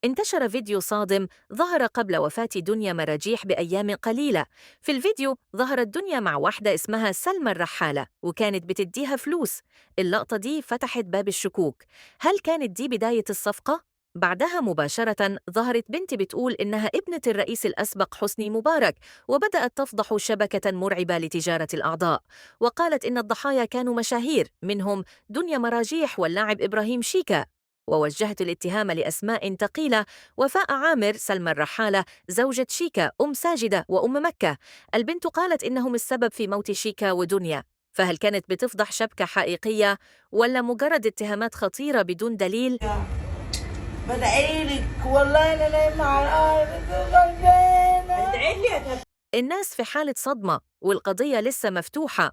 انتشر فيديو صادم ظهر قبل وفاة دنيا مراجيح بأيام قليلة. في الفيديو ظهرت دنيا مع واحدة اسمها سلمى الرحالة وكانت بتديها فلوس. اللقطة دي فتحت باب الشكوك، هل كانت دي بداية الصفقة؟ بعدها مباشرة ظهرت بنت بتقول إنها ابنة الرئيس الأسبق حسني مبارك، وبدأت تفضح شبكة مرعبة لتجارة الأعضاء، وقالت إن الضحايا كانوا مشاهير منهم دنيا مراجيح واللاعب إبراهيم شيكا. ووجهت الاتهام لأسماء ثقيلة: وفاء عامر، سلمى الرحالة زوجة شيكا، أم ساجدة وأم مكة. البنت قالت إنهم السبب في موت شيكا ودنيا. فهل كانت بتفضح شبكة حقيقية ولا مجرد اتهامات خطيرة بدون دليل؟ بدعيلك والله انا نايمه على الارض وغلبانه. الناس في حالة صدمة والقضية لسه مفتوحة،